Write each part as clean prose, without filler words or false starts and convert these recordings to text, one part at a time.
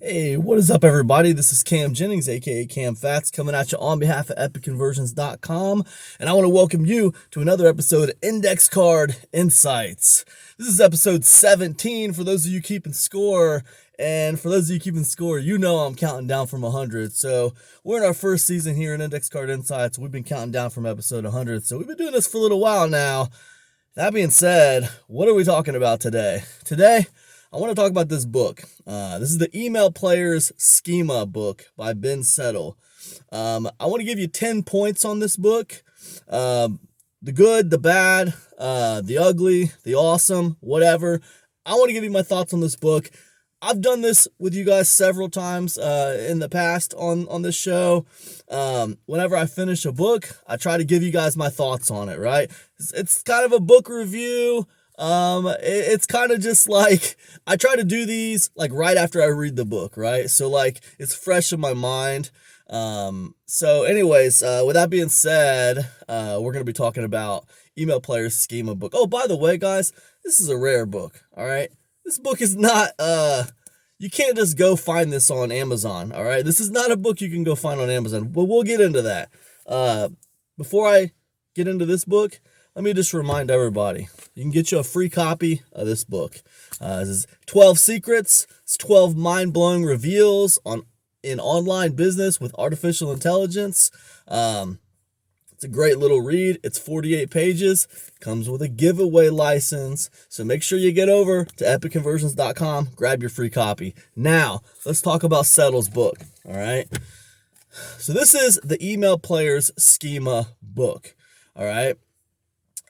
Hey, what is up, everybody? This is Cam Jennings, aka Cam Fats, coming at you on behalf of EpicConversions.com, and I want to welcome you to another episode of Index Card Insights. This is episode 17 for those of you keeping score, and for those of you keeping score, you know I'm counting down from 100. So we're in our first season here in Index Card Insights. We've been counting down from episode 100, so we've been doing this for a little while now. That being said, what are we talking about today? Today, I want to talk about this book. This is the Email Players Skhema book by Ben Settle. I want to give you 10 points on this book. The good, the bad, the ugly, the awesome, whatever. I want to give you my thoughts on this book. I've done this with you guys several times in the past on this show. Whenever I finish a book, I try to give you guys my thoughts on it, right? It's kind of a book review. It's kind of just like, I try to do these like right after I read the book, right? So like it's fresh in my mind. So anyways, with that being said, we're going to be talking about Email Players Skhema book. Oh, by the way, guys, this is a rare book. All right. This book is not, you can't just go find this on Amazon. All right. This is not a book you can go find on Amazon, but we'll get into that. Before I get into this book, let me just remind everybody, you can get you a free copy of this book. This is 12 Secrets. It's 12 mind-blowing reveals in online business with artificial intelligence. It's a great little read. It's 48 pages. Comes with a giveaway license. So make sure you get over to EpicConversions.com. Grab your free copy. Now, let's talk about Settle's book. All right. So this is the Email Players Skhema book. All right.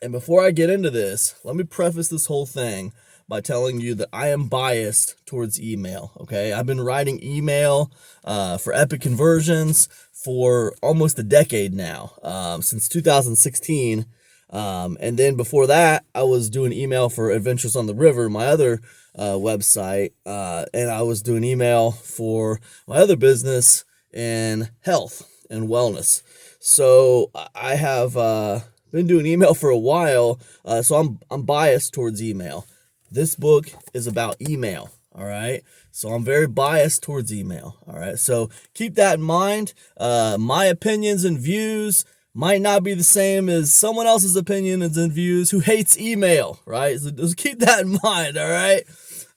And before I get into this, let me preface this whole thing by telling you that I am biased towards email, okay? I've been writing email for Epic Conversions for almost a decade now, since 2016. And then before that, I was doing email for Adventures on the River, my other website, and I was doing email for my other business in health and wellness. So I have been doing email for a while, so I'm biased towards email. This book is about email, all right? So I'm very biased towards email, all right? So keep that in mind. My opinions and views might not be the same as someone else's opinions and views who hates email, right? So just keep that in mind, all right?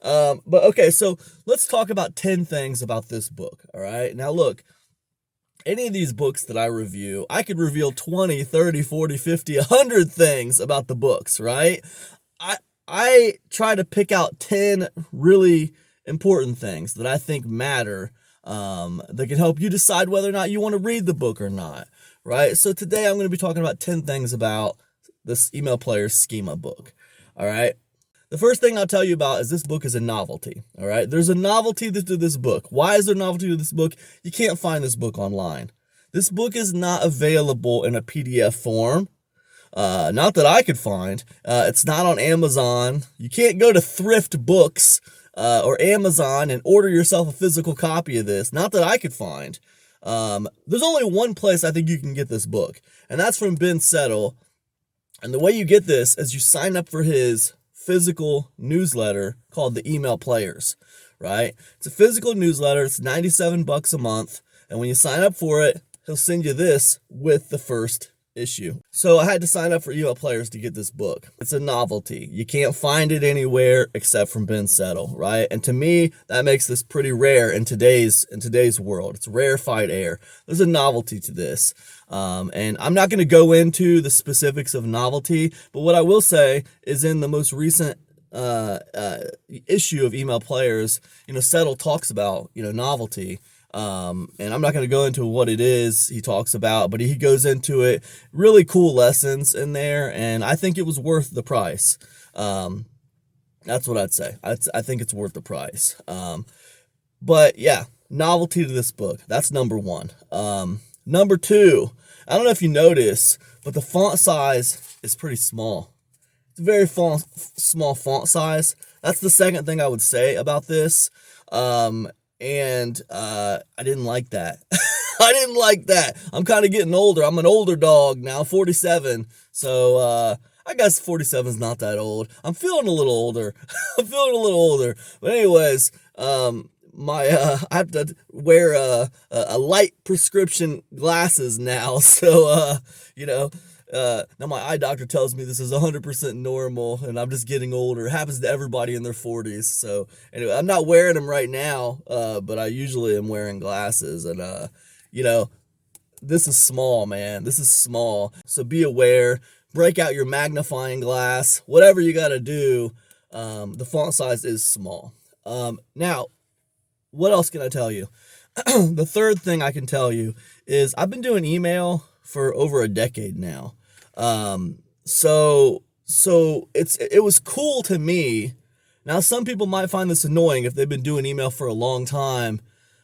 But okay, so let's talk about 10 things about this book, all right? Now look, any of these books that I review, I could reveal 20, 30, 40, 50, 100 things about the books, right? I try to pick out 10 really important things that I think matter, that can help you decide whether or not you want to read the book or not, right? So today I'm going to be talking about 10 things about this Email Players Skhema book, all right? The first thing I'll tell you about is this book is a novelty, all right? There's a novelty to this book. Why is there a novelty to this book? You can't find this book online. This book is not available in a PDF form. Not that I could find. It's not on Amazon. You can't go to Thrift Books or Amazon and order yourself a physical copy of this. Not that I could find. There's only one place I think you can get this book, and that's from Ben Settle. And the way you get this is you sign up for his physical newsletter called the Email Players, right? It's a physical newsletter. It's $97 a month. And when you sign up for it, he'll send you this with the first issue. So I had to sign up for Email Players to get this book. It's a novelty. You can't find it anywhere except from Ben Settle, right? And to me, that makes this pretty rare in today's world. It's rarefied air. There's a novelty to this. And I'm not going to go into the specifics of novelty, but what I will say is in the most recent issue of Email Players, Settle talks about, novelty. And I'm not going to go into what it is he talks about, but he goes into it. Really cool lessons in there, and I think it was worth the price. That's what I'd say. I think it's worth the price. But yeah, novelty to this book. That's number one. Number two, I don't know if you notice, but the font size is pretty small. It's a very small font size. That's the second thing I would say about this. And I didn't like that. I didn't like that. I'm kind of getting older. I'm an older dog now, 47. So I guess 47 is not that old. I'm feeling a little older. I'm feeling a little older. But anyways, I have to wear a light prescription glasses now. So now my eye doctor tells me this is 100% normal, and I'm just getting older. It happens to everybody in their 40s. So anyway, I'm not wearing them right now, but I usually am wearing glasses, and this is small, man. This is small. So be aware. Break out your magnifying glass. Whatever you got to do. The font size is small. Now, what else can I tell you? The third thing I can tell you is I've been doing email for over a decade now. So it was cool to me. Now, some people might find this annoying if they've been doing email for a long time.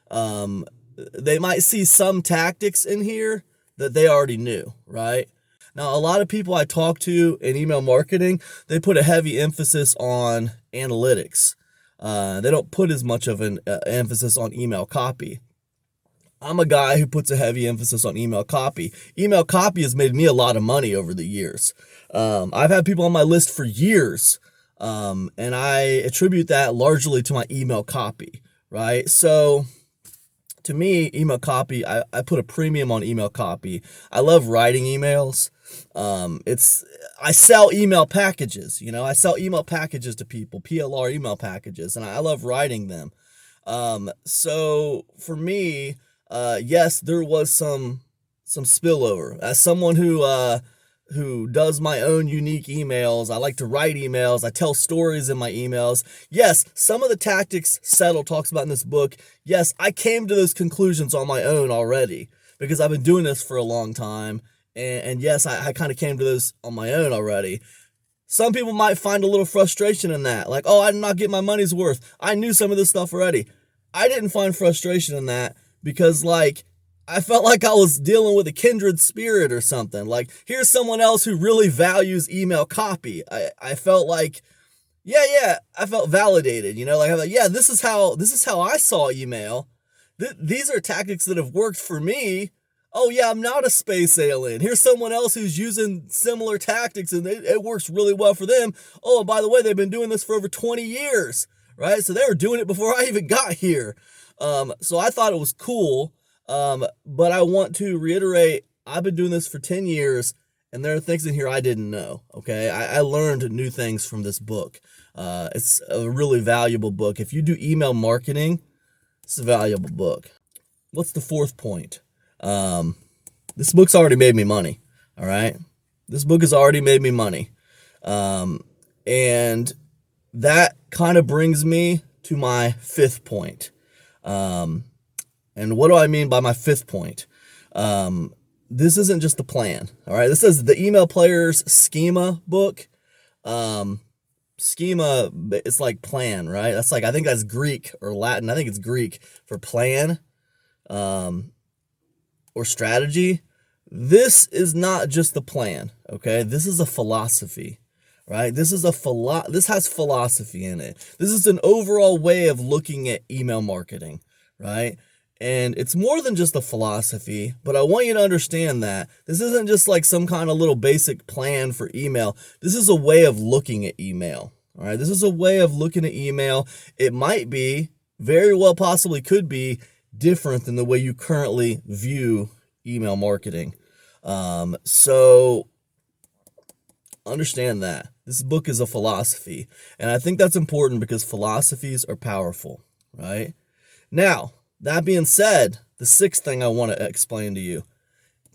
They might see some tactics in here that they already knew, right? Now, a lot of people I talk to in email marketing, they put a heavy emphasis on analytics. They don't put as much of an emphasis on email copy. I'm a guy who puts a heavy emphasis on email copy. Email copy has made me a lot of money over the years. I've had people on my list for years, and I attribute that largely to my email copy, right? So to me, email copy, I put a premium on email copy. I love writing emails. I sell email packages, I sell email packages to people, PLR email packages, and I love writing them. So for me, yes, there was some spillover. As someone who does my own unique emails, I like to write emails, I tell stories in my emails. Yes, some of the tactics Settle talks about in this book, yes, I came to those conclusions on my own already because I've been doing this for a long time. And yes, I kind of came to those on my own already. Some people might find a little frustration in that. Like, oh, I did not get my money's worth. I knew some of this stuff already. I didn't find frustration in that because, I felt like I was dealing with a kindred spirit or something. Like, here's someone else who really values email copy. I felt like, I felt validated. I thought, yeah, this is how I saw email. These are tactics that have worked for me. Oh, yeah, I'm not a space alien. Here's someone else who's using similar tactics, and it works really well for them. Oh, and by the way, they've been doing this for over 20 years, right? So they were doing it before I even got here. So I thought it was cool, but I want to reiterate, I've been doing this for 10 years, and there are things in here I didn't know, okay? I learned new things from this book. It's a really valuable book. If you do email marketing, it's a valuable book. What's the fourth point? This book's already made me money. All right. This book has already made me money. And that kind of brings me to my fifth point. And what do I mean by my fifth point? This isn't just the plan. All right. This is the Email Player's Skhema book. Schema, it's like plan, right? That's I think that's Greek or Latin. I think it's Greek for plan. Or strategy. This is not just the plan, okay? This is a philosophy, right? This has philosophy in it. This is an overall way of looking at email marketing, right? And it's more than just a philosophy, but I want you to understand that this isn't just like some kind of little basic plan for email. This is a way of looking at email, all right? This is a way of looking at email. It might be, very well possibly could be, different than the way you currently view email marketing. So understand that this book is a philosophy, and I think that's important because philosophies are powerful, right? Now, that being said, the sixth thing I want to explain to you,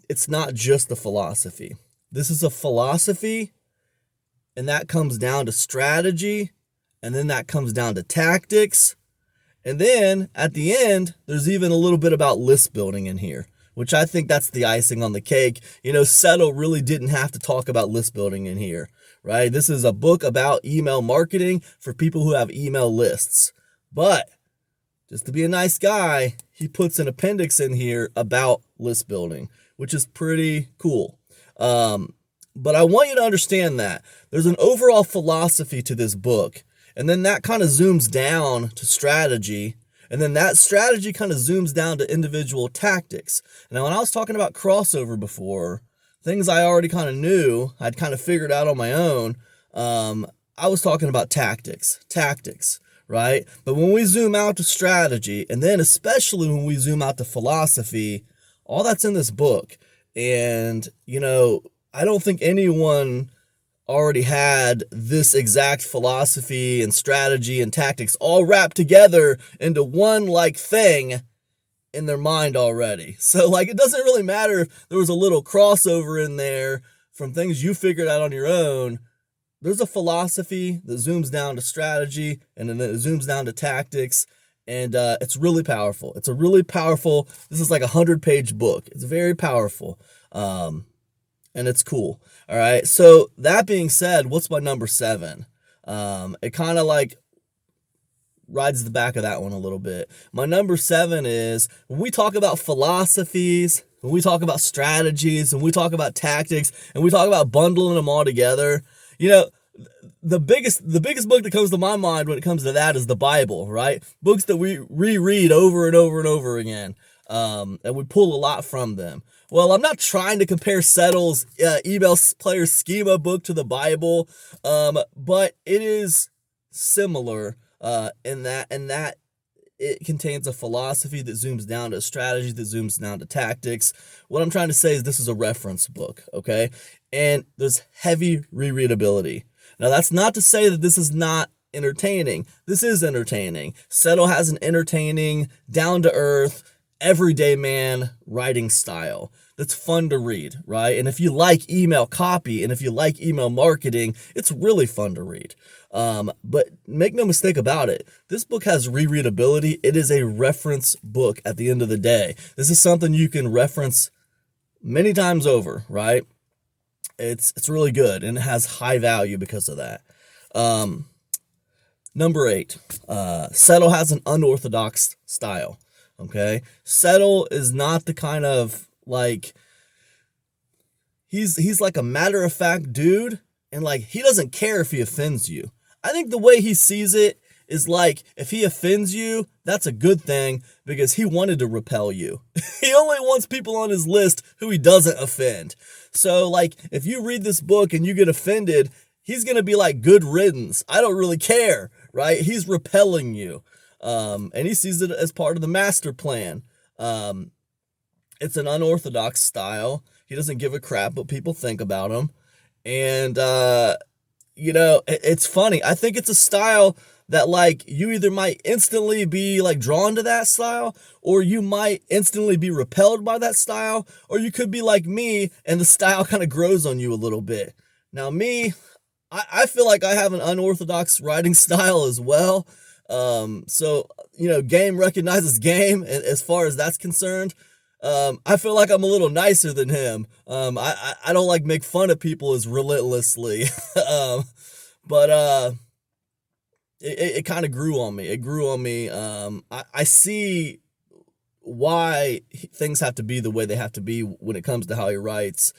it's not just a philosophy. This is a philosophy, and that comes down to strategy, and then that comes down to tactics. And then at the end, there's even a little bit about list building in here, which I think that's the icing on the cake. Settle really didn't have to talk about list building in here, right? This is a book about email marketing for people who have email lists. But just to be a nice guy, he puts an appendix in here about list building, which is pretty cool. But I want you to understand that there's an overall philosophy to this book. And then that kind of zooms down to strategy. And then that strategy kind of zooms down to individual tactics. Now, when I was talking about crossover before, things I already kind of knew, I'd kind of figured out on my own. I was talking about tactics, right? But when we zoom out to strategy, and then especially when we zoom out to philosophy, all that's in this book. And, I don't think anyone already had this exact philosophy and strategy and tactics all wrapped together into one thing in their mind already. So it doesn't really matter if there was a little crossover in there from things you figured out on your own. There's a philosophy that zooms down to strategy, and then it zooms down to tactics, and it's really powerful. It's a really powerful, this is like a 100-page book. It's very powerful, and it's cool. All right, so that being said, what's my number 7? It kind of rides the back of that one a little bit. My number 7 is, when we talk about philosophies, when we talk about strategies, when we talk about tactics, and we talk about bundling them all together, the biggest book that comes to my mind when it comes to that is the Bible, right? Books that we reread over and over and over again, and we pull a lot from them. Well, I'm not trying to compare Settle's email player Skhema book to the Bible, but it is similar in that it contains a philosophy that zooms down to a strategy that zooms down to tactics. What I'm trying to say is this is a reference book, okay? And there's heavy rereadability. Now, that's not to say that this is not entertaining. This is entertaining. Settle has an entertaining, down-to-earth, everyday man writing style that's fun to read, right? And if you like email copy and if you like email marketing, it's really fun to read. But make no mistake about it, this book has rereadability. It is a reference book at the end of the day. This is something you can reference many times over, right? It's really good, and it has high value because of that. Number 8, Settle has an unorthodox style. Okay, Settle is not the kind of he's like a matter-of-fact dude, and he doesn't care if he offends you. I think the way he sees it is if he offends you, that's a good thing because he wanted to repel you. He only wants people on his list who he doesn't offend. So if you read this book and you get offended, he's going to be good riddance. I don't really care, right? He's repelling you. And he sees it as part of the master plan. It's an unorthodox style. He doesn't give a crap what people think about him. And, it's funny. I think it's a style that you either might instantly be drawn to that style, or you might instantly be repelled by that style, or you could be like me and the style kind of grows on you a little bit. Now me, I feel like I have an unorthodox writing style as well. So, game recognizes game as far as that's concerned. I feel like I'm a little nicer than him. I don't make fun of people as relentlessly. But it kind of grew on me. It grew on me. I see why things have to be the way they have to be when it comes to how he writes.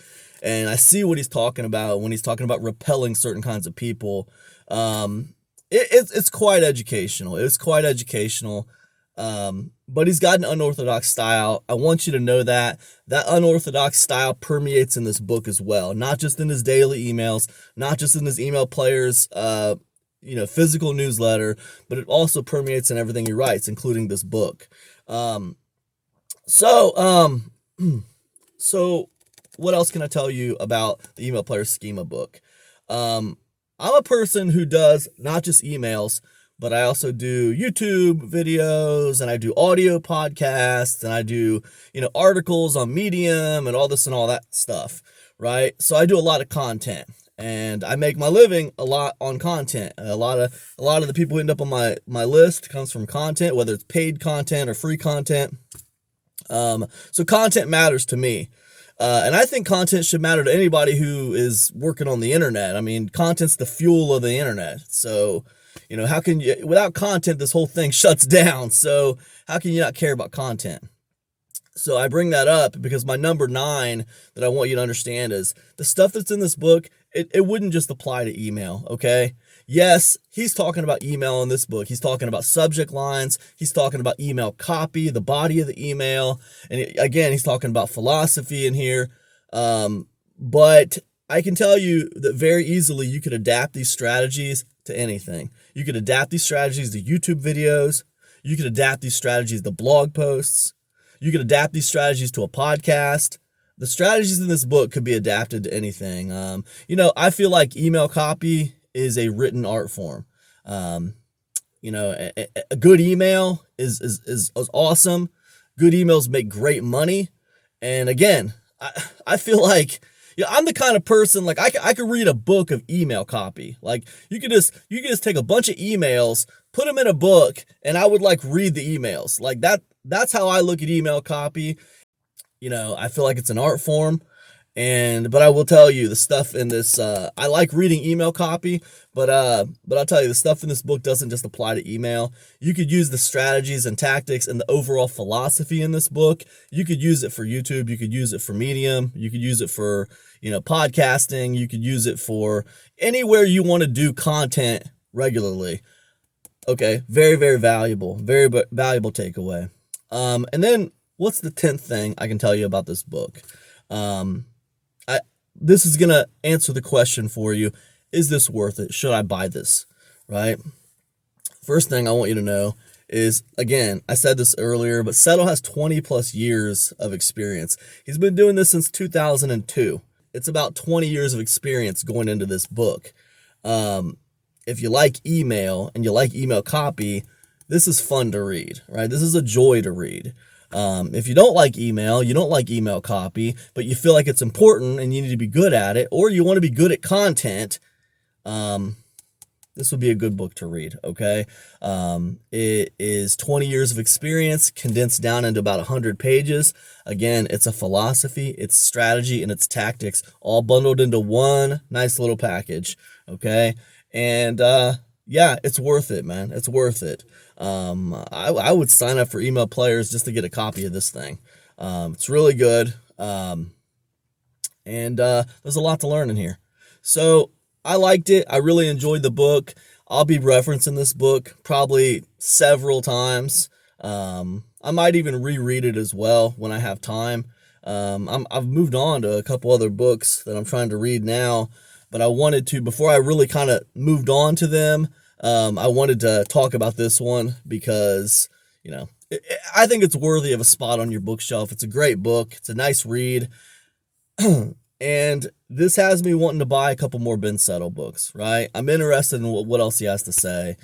And I see what he's talking about when he's talking about repelling certain kinds of people. It's quite educational. It's quite educational. But he's got an unorthodox style. I want you to know that unorthodox style permeates in this book as well. Not just in his daily emails, not just in his email players, physical newsletter, but it also permeates in everything he writes, including this book. So what else can I tell you about the email player Skhema book? I'm a person who does not just emails, but I also do YouTube videos, and I do audio podcasts, and I do, articles on Medium and all this and all that stuff, right? So I do a lot of content, and I make my living a lot on content. A lot of the people who end up on my list comes from content, whether it's paid content or free content. So content matters to me. And I think content should matter to anybody who is working on the internet. I mean, content's the fuel of the internet. So, how can you, without content, this whole thing shuts down. So how can you not care about content? So I bring that up because my number 9 that I want you to understand is the stuff that's in this book, it wouldn't just apply to email, okay? Yes, he's talking about email in this book. He's talking about subject lines. He's talking about email copy, the body of the email. And again, he's talking about philosophy in here. But I can tell you that very easily you could adapt these strategies to anything. You could adapt these strategies to YouTube videos. You could adapt these strategies to blog posts. You could adapt these strategies to a podcast. The strategies in this book could be adapted to anything. I feel like email copy is a written art form. A good email is awesome. Good emails make great money. And again, I feel like, I'm the kind of person, like I could read a book of email copy. Like you could just take a bunch of emails, put them in a book, and I would like read the emails. Like that's how I look at email copy. I feel like it's an art form. But I will tell you the stuff in this, I like reading email copy, but I'll tell you the stuff in this book doesn't just apply to email. You could use the strategies and tactics and the overall philosophy in this book. You could use it for YouTube. You could use it for Medium. You could use it for, podcasting. You could use it for anywhere you want to do content regularly. Okay. Very, very valuable, very valuable takeaway. And then what's the 10th thing I can tell you about this book? This is going to answer the question for you. Is this worth it? Should I buy this? Right? First thing I want you to know is, again, I said this earlier, but Settle has 20 plus years of experience. He's been doing this since 2002. It's about 20 years of experience going into this book. If you like email and you like email copy, this is fun to read, right? This is a joy to read. If you don't like email, you don't like email copy, but you feel like it's important and you need to be good at it, or you want to be good at content, this would be a good book to read, okay? It is 20 years of experience condensed down into about 100 pages. Again, it's a philosophy, it's strategy, and it's tactics all bundled into one nice little package, okay? And it's worth it, man. It's worth it. I would sign up for Email Players just to get a copy of this thing. It's really good. There's a lot to learn in here. So I liked it. I really enjoyed the book. I'll be referencing this book probably several times. I might even reread it as well when I have time. I've moved on to a couple other books that I'm trying to read now, but I wanted to, before I really kind of moved on to them, I wanted to talk about this one because, I think it's worthy of a spot on your bookshelf. It's a great book. It's a nice read. And this has me wanting to buy a couple more Ben Settle books, right? I'm interested in what else he has to say.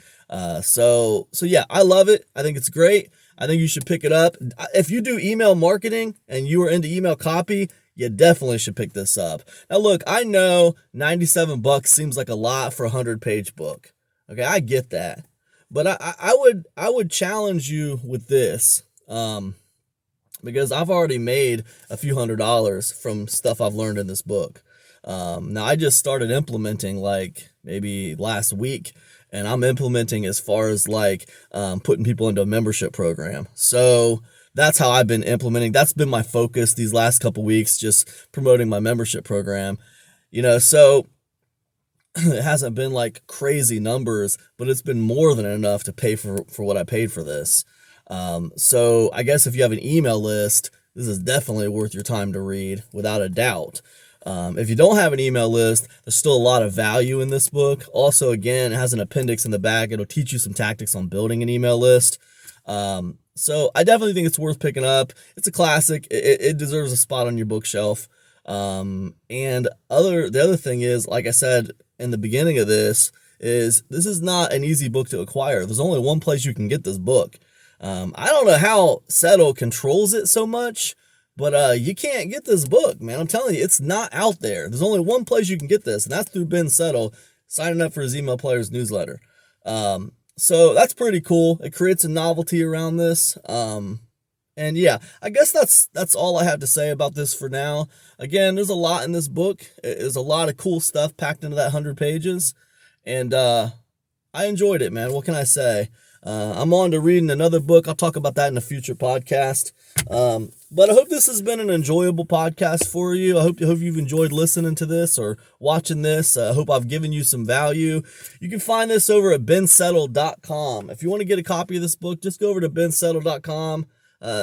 So yeah, I love it. I think it's great. I think you should pick it up. If you do email marketing and you are into email copy, you definitely should pick this up. Now look, I know $97 seems like a lot for a 100-page book. Okay, I get that. But I would challenge you with this. Because I've already made a few $100s from stuff I've learned in this book. Now I just started implementing like maybe last week, and I'm implementing as far as like putting people into a membership program. So that's how I've been implementing. That's been my focus these last couple weeks, just promoting my membership program. So it hasn't been like crazy numbers, but it's been more than enough to pay for what I paid for this. So I guess if you have an email list, this is definitely worth your time to read without a doubt. If you don't have an email list, there's still a lot of value in this book. Also, again, it has an appendix in the back. It'll teach you some tactics on building an email list. So I definitely think it's worth picking up. It's a classic. It deserves a spot on your bookshelf. And the other thing is, like I said in the beginning of this is not an easy book to acquire. There's only one place you can get this book. I don't know how Settle controls it so much, but you can't get this book, man. I'm telling you, it's not out there. There's only one place you can get this, and that's through Ben Settle, signing up for his Email Players newsletter. So that's pretty cool. It creates a novelty around this. And yeah, I guess that's all I have to say about this for now. Again, there's a lot in this book. There's a lot of cool stuff packed into that 100 pages. And I enjoyed it, man. What can I say? I'm on to reading another book. I'll talk about that in a future podcast. But I hope this has been an enjoyable podcast for you. I hope you've enjoyed listening to this or watching this. I hope I've given you some value. You can find this over at bensettle.com. If you want to get a copy of this book, just go over to bensettle.com.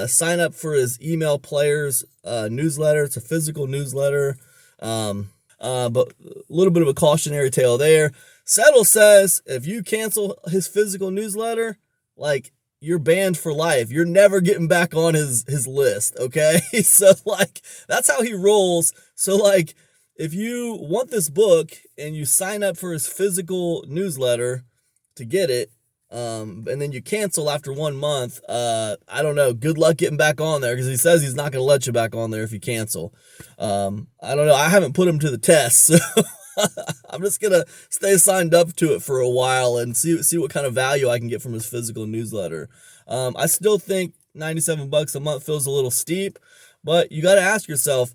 Sign up for his Email Players newsletter. It's a physical newsletter. But a little bit of a cautionary tale there. Settle says if you cancel his physical newsletter, like, you're banned for life. You're never getting back on his list, okay? So, like, that's how he rolls. So, like, if you want this book and you sign up for his physical newsletter to get it, and then you cancel after 1 month, I don't know. Good luck getting back on there, because he says he's not going to let you back on there if you cancel. I don't know. I haven't put him to the test, so I'm just going to stay signed up to it for a while and see what kind of value I can get from his physical newsletter. I still think $97 a month feels a little steep, but you got to ask yourself,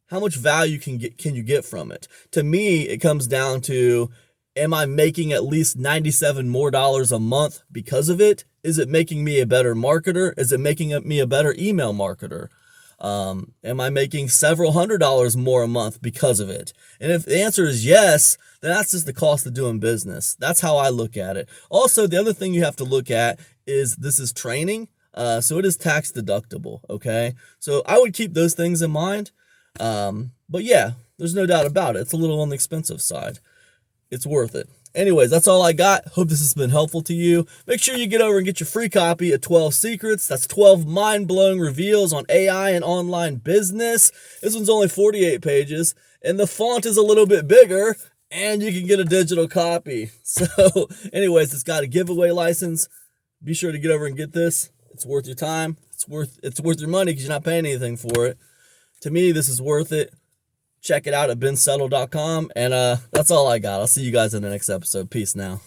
how much value can you get from it? To me, it comes down to, am I making at least $97 more a month because of it? Is it making me a better marketer? Is it making me a better email marketer? Am I making several $100s more a month because of it? And if the answer is yes, then that's just the cost of doing business. That's how I look at it. Also, the other thing you have to look at is this is training. So it is tax deductible. Okay. So I would keep those things in mind. But yeah, there's no doubt about it. It's a little on the expensive side. It's worth it. Anyways, that's all I got. Hope this has been helpful to you. Make sure you get over and get your free copy of 12 Secrets. That's 12 mind-blowing reveals on AI and online business. This one's only 48 pages, and the font is a little bit bigger, and you can get a digital copy. So anyways, it's got a giveaway license. Be sure to get over and get this. It's worth your time. It's worth your money because you're not paying anything for it. To me, this is worth it. Check it out at bensettle.com. And that's all I got. I'll see you guys in the next episode. Peace now.